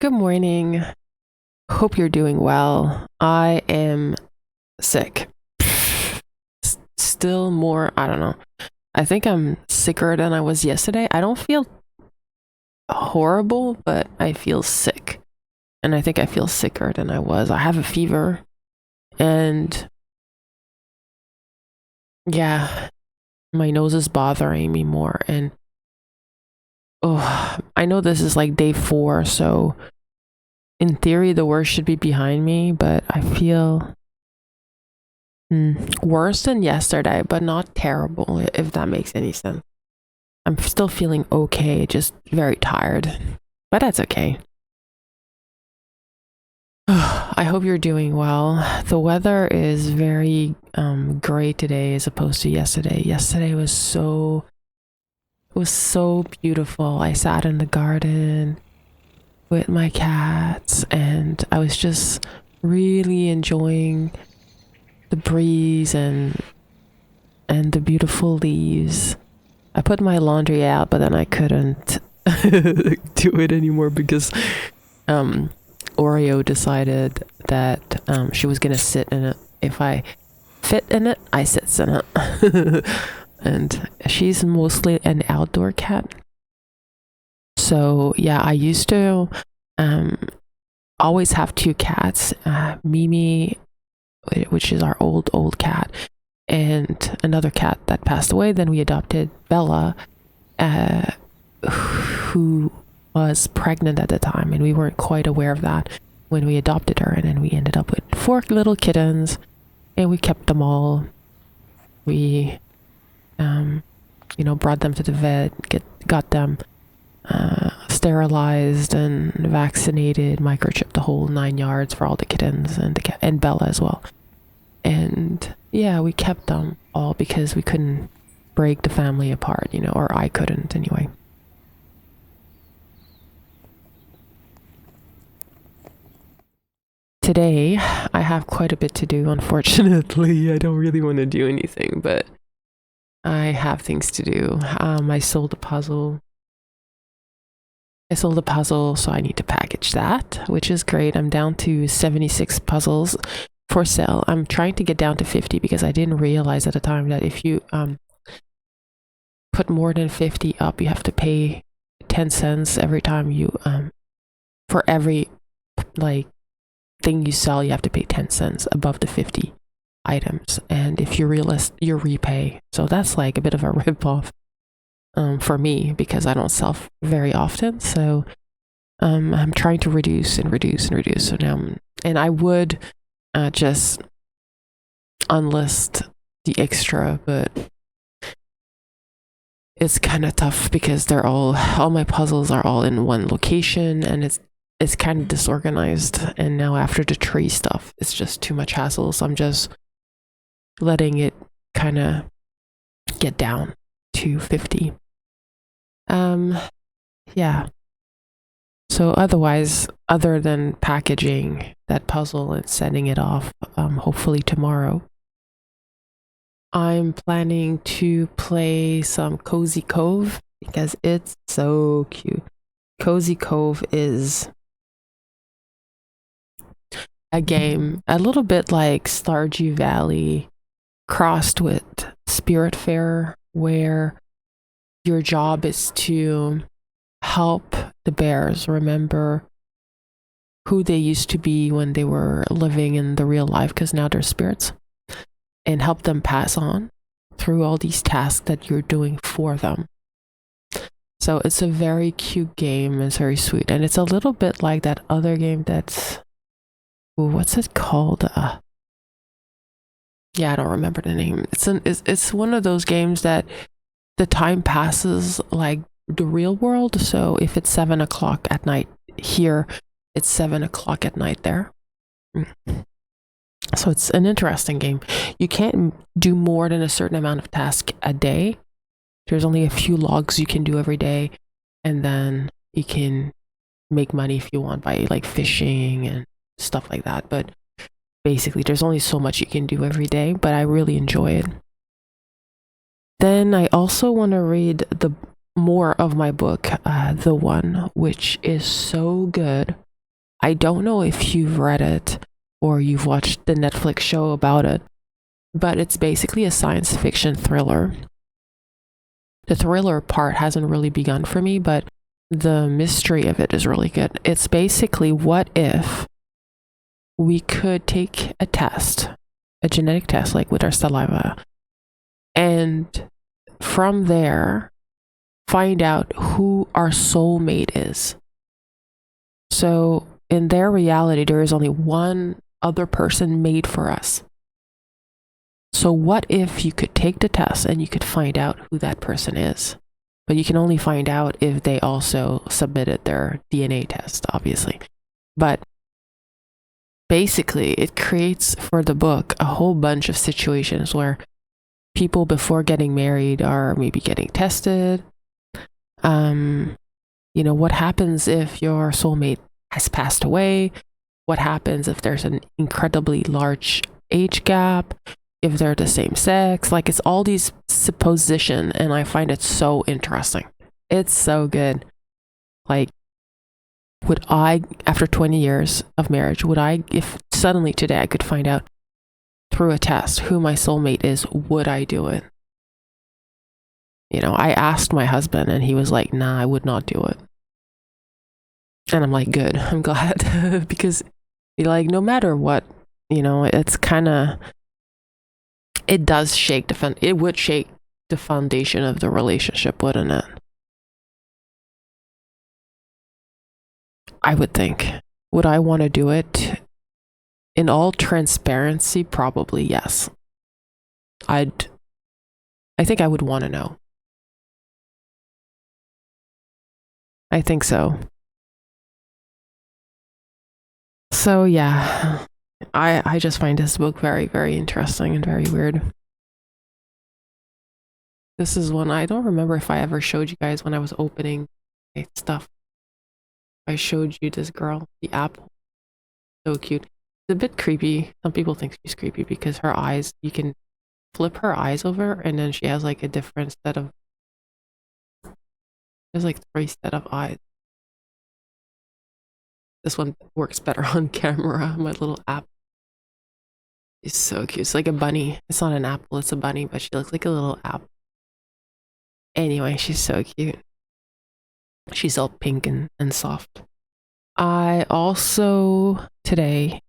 Good morning. Hope you're doing well. I am sick. Still more, I don't know. I think I'm sicker than I was yesterday. I don't feel horrible, but I feel sick. And I think I feel sicker than I was. I have a fever. And yeah, my nose is bothering me more. And oh, I know this is like day 4. So in theory, the worst should be behind me. But I feel worse than yesterday, but not terrible, if that makes any sense. I'm still feeling okay, just very tired, but that's okay. I hope you're doing well. The weather is very gray today as opposed to yesterday. Yesterday was so beautiful. I sat in the garden with my cats and I was just really enjoying the breeze and the beautiful leaves. I put my laundry out, but then I couldn't do it anymore because Oreo decided that she was gonna sit in it. If I fit in it, I sits in it. And she's mostly an outdoor cat. So yeah, I used to always have 2 cats, Mimi, which is our old cat, and another cat that passed away. Then we adopted Bella, who was pregnant at the time, and we weren't quite aware of that when we adopted her. And then we ended up with 4 little kittens, and we kept them all. We, brought them to the vet, got them sterilized and vaccinated, microchipped, the whole 9 yards for all the kittens and Bella as well. And yeah, we kept them all because we couldn't break the family apart, or I couldn't anyway. Today, I have quite a bit to do, unfortunately. I don't really want to do anything, but I have things to do. I sold a puzzle. So I need to package that, which is great. I'm down to 76 puzzles for sale. I'm trying to get down to 50 because I didn't realize at the time that if you put more than 50 up, you have to pay 10 cents every time you for every thing you sell. You have to pay 10 cents above the 50 items, and if you realist, you repay. So that's like a bit of a rip off for me because I don't sell very often. So I'm trying to reduce and reduce and reduce. So now, and I would just unlist the extra, but it's kind of tough because they're all my puzzles are all in one location, and it's kind of disorganized. And now after the tree stuff, it's just too much hassle. So I'm just letting it kind of get down to 50. Yeah. So otherwise, other than packaging that puzzle and sending it off, hopefully tomorrow, I'm planning to play some Cozy Cove because it's so cute. Cozy Cove is a game a little bit like Stardew Valley crossed with Spiritfarer, where your job is to help the bears remember who they used to be when they were living in the real life, because now they're spirits, and help them pass on through all these tasks that you're doing for them. So it's a very cute game. It's very sweet, and it's a little bit like that other game that's, what's it called? Yeah, I don't remember the name. It's one of those games that the time passes like the real world. So if it's 7 o'clock at night here, it's 7 o'clock at night there. So it's an interesting game. You can't do more than a certain amount of tasks a day. There's only a few logs you can do every day, and then you can make money if you want by like fishing and stuff like that. But basically, there's only so much you can do every day, but I really enjoy it. Then I also want to read the more of my book, The One, which is so good. I don't know if you've read it or you've watched the Netflix show about it, but it's basically a science fiction thriller. The thriller part hasn't really begun for me, but the mystery of it is really good. It's basically, what if we could take a test, a genetic test, like with our saliva, and from there find out who our soulmate is. So in their reality, there is only one other person made for us. So what if you could take the test and you could find out who that person is? But you can only find out if they also submitted their DNA test, obviously. But basically, it creates for the book a whole bunch of situations where people before getting married are maybe getting tested. What happens if your soulmate has passed away? What happens if there's an incredibly large age gap? If they're the same sex? Like, it's all these supposition, and I find it so interesting. It's so good. Like, would I, after 20 years of marriage, if suddenly today I could find out through a test who my soulmate is, would I do it? I asked my husband and he was like, nah, I would not do it. And I'm like, good, I'm glad. Because no matter what, it's kind of, it does shake it would shake the foundation of the relationship, wouldn't it? I would think. Would I want to do it? In all transparency, probably yes. I think I would want to know. I think so. So yeah, I just find this book very, very interesting and very weird. This is one I don't remember if I ever showed you guys when I was opening stuff. I showed you this girl, the apple. So cute. It's a bit creepy. Some people think she's creepy because her eyes, you can flip her eyes over and then she has like a different set of, there's like 3 set of eyes. This one works better on camera. My little apple is so cute. It's like a bunny. It's not an apple, it's a bunny, but she looks like a little apple. Anyway, she's so cute. She's all pink and soft. I also today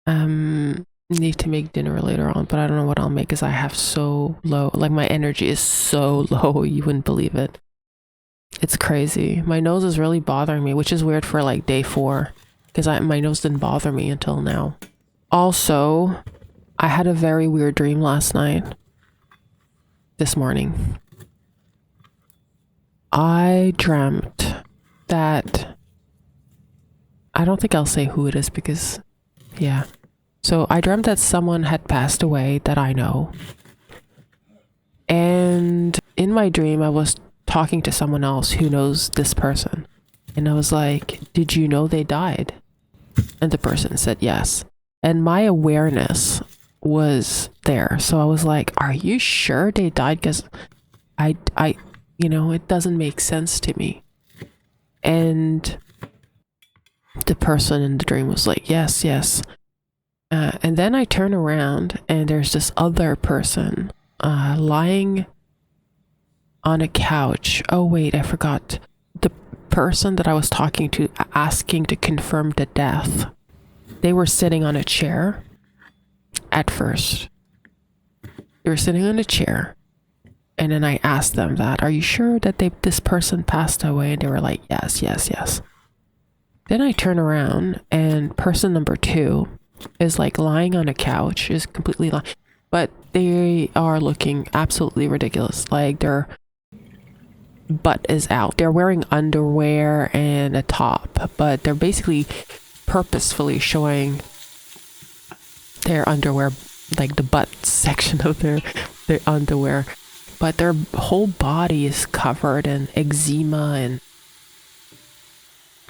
need to make dinner later on, but I don't know what I'll make because I have so low, like my energy is so low, you wouldn't believe it. It's crazy. My nose is really bothering me, which is weird for like day 4 because my nose didn't bother me until now. Also, I had a very weird dream last night. This morning. I dreamt that, I don't think I'll say who it is because, yeah. So I dreamt that someone had passed away that I know. And in my dream, I was talking to someone else who knows this person. And I was like, did you know they died? And the person said yes. And my awareness was there. So I was like, are you sure they died? Because I it doesn't make sense to me. And the person in the dream was like, yes. And then I turn around and there's this other person lying on a couch. Oh wait, I forgot. The person that I was talking to, asking to confirm the death, they were sitting on a chair at first. They were sitting on a chair. And then I asked them that, are you sure that this person passed away? And they were like, yes. Then I turn around and person number 2 is like lying on a couch, is completely lying. But they are looking absolutely ridiculous. Like their butt is out. They're wearing underwear and a top, but they're basically purposefully showing their underwear, like the butt section of their underwear. But their whole body is covered in eczema and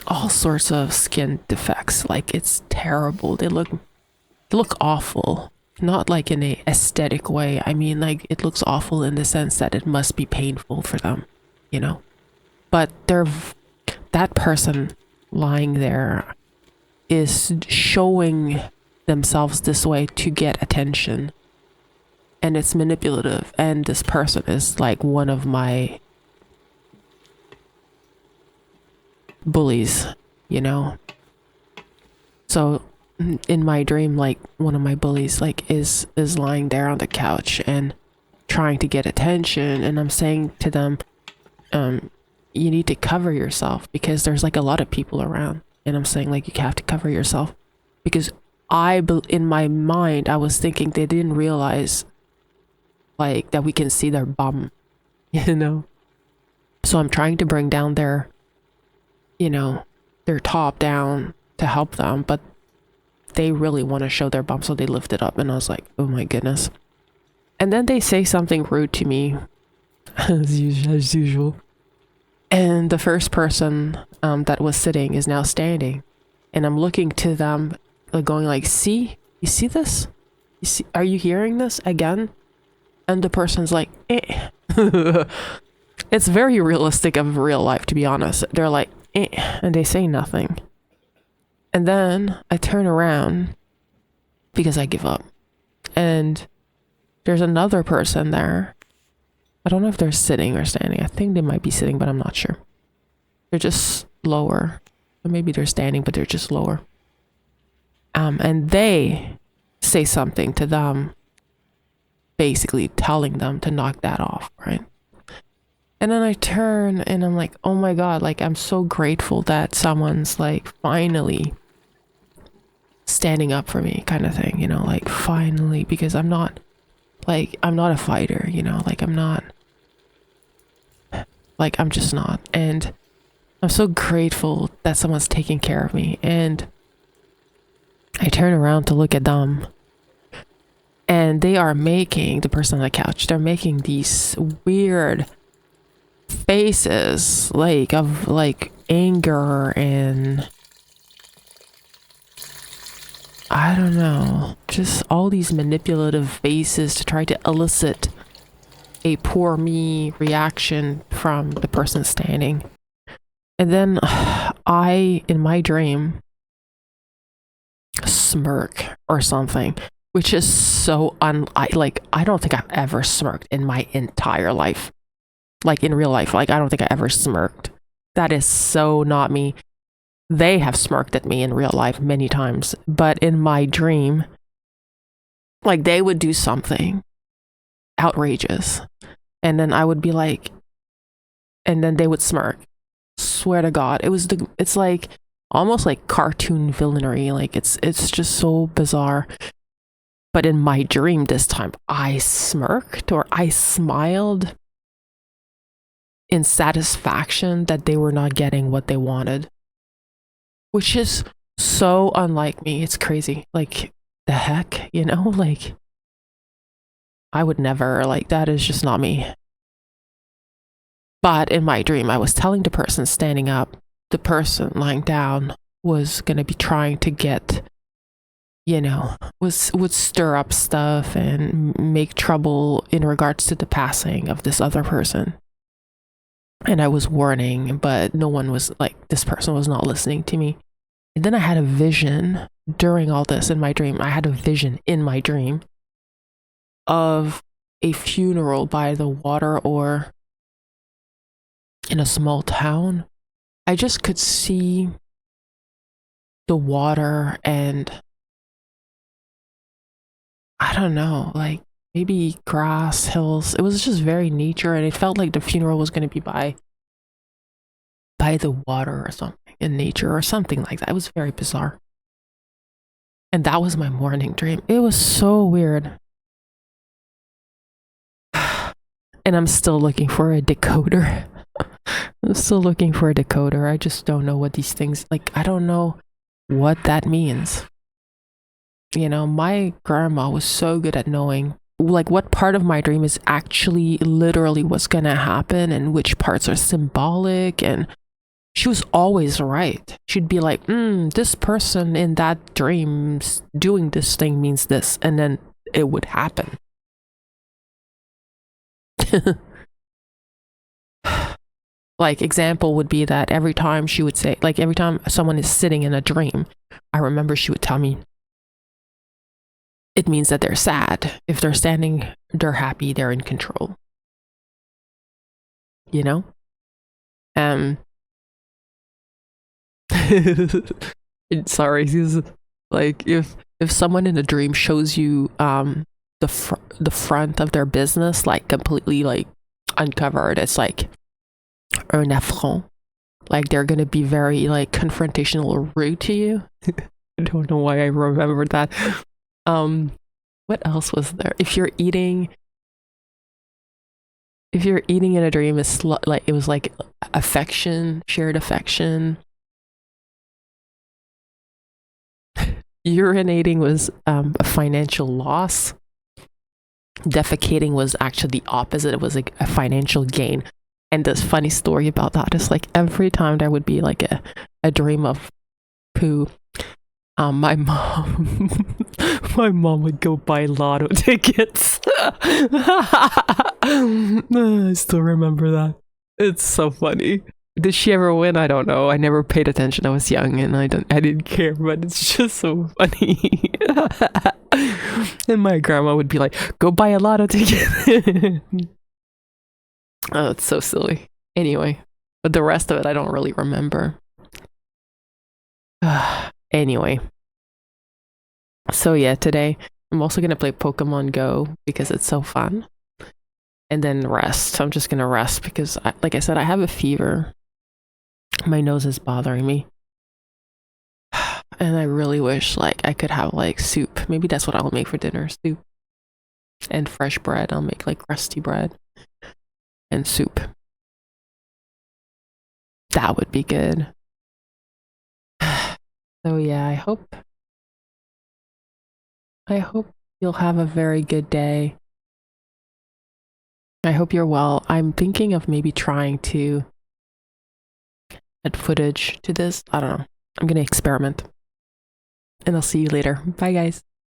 all sorts of skin defects. Like, it's terrible. They look awful. Not like in a aesthetic way. I mean, like, it looks awful in the sense that it must be painful for them, But that person lying there is showing themselves this way to get attention, and it's manipulative, and this person is like one of my bullies, you know. So in my dream, like one of my bullies like is lying there on the couch and trying to get attention, and I'm saying to them, you need to cover yourself because there's like a lot of people around, and I'm saying like you have to cover yourself because in my mind I was thinking they didn't realize like that we can see their bum, you know. So I'm trying to bring down their, you know, their top down to help them, but they really want to show their bum, so they lift it up, and I was like, oh my goodness. And then they say something rude to me as usual. And the first person that was sitting is now standing, and I'm looking to them like going like, see, you see this, you see, are you hearing this again? And the person's like, eh. It's very realistic of real life, to be honest. They're like, eh, and they say nothing. And then I turn around because I give up, and there's another person there. I don't know if they're sitting or standing. I think they might be sitting, but I'm not sure. They're just lower. Or maybe they're standing, but they're just lower. And they say something to them, basically telling them to knock that off, right? And then I turn and I'm like, oh my God, like I'm so grateful that someone's like finally standing up for me, kind of thing, you know, like finally, because I'm not a fighter, you know, like I'm just not. And I'm so grateful that someone's taking care of me. And I turn around to look at them, and they are making, the person on the couch, they're making these weird faces like of like anger and I don't know, just all these manipulative faces to try to elicit a poor me reaction from the person standing. And then I, in my dream, smirk or something, which is so I don't think I've ever smirked in my entire life. Like in real life, like I don't think I ever smirked. That is so not me. They have smirked at me in real life many times, but in my dream, like they would do something outrageous, and then I would be like, and then they would smirk. Swear to God, it's like almost like cartoon villainy. Like it's just so bizarre. But in my dream this time, I smirked or I smiled in satisfaction that they were not getting what they wanted, which is so unlike me. It's crazy. Like the heck, you know, like I would never, like that is just not me. But in my dream, I was telling the person standing up, the person lying down was going to be trying to get, you know, would stir up stuff and make trouble in regards to the passing of this other person. And I was warning, but no one was like, this person was not listening to me. And then I had a vision during all this in my dream. I had a vision in my dream of a funeral by the water or in a small town. I just could see the water and I don't know, like maybe grass, hills. It was just very nature, and it felt like the funeral was going to be by the water or something, in nature or something like that. It was very bizarre. And that was my morning dream. It was so weird. And I'm still looking for a decoder. I'm still looking for a decoder. I just don't know what these things, like, I don't know what that means. You know, my grandma was so good at knowing like what part of my dream is actually literally what's gonna happen and which parts are symbolic, and she was always right. She'd be like, this person in that dream's doing this thing means this, and then it would happen. Like example would be that every time she would say, like every time someone is sitting in a dream, I remember she would tell me it means that they're sad. If they're standing, they're happy, they're in control. You know? Sorry, like if someone in a dream shows you the front of their business like completely like uncovered, it's like un affront. Like they're gonna be very like confrontational or rude to you. I don't know why I remembered that. What else was there? If you're eating in a dream, it's like it was like affection, shared affection. Urinating was a financial loss. Defecating was actually the opposite. It was like a financial gain. And this funny story about that is like every time there would be like a dream of poo, my mom my mom would go buy lotto tickets. I still remember that. It's so funny. Did she ever win? I don't know. I never paid attention. I was young and I didn't care, but it's just so funny. And my grandma would be like, go buy a lotto ticket. Oh, it's so silly. Anyway, but the rest of it I don't really remember. Anyway. So yeah, today I'm also gonna play Pokemon Go because it's so fun. And then rest. I'm just gonna rest because like I said, I have a fever. My nose is bothering me. And I really wish like I could have like soup. Maybe that's what I'll make for dinner. Soup. And fresh bread. I'll make like crusty bread. And soup. That would be good. So yeah, I hope you'll have a very good day. I hope you're well. I'm thinking of maybe trying to add footage to this. I don't know. I'm gonna experiment. And I'll see you later. Bye guys.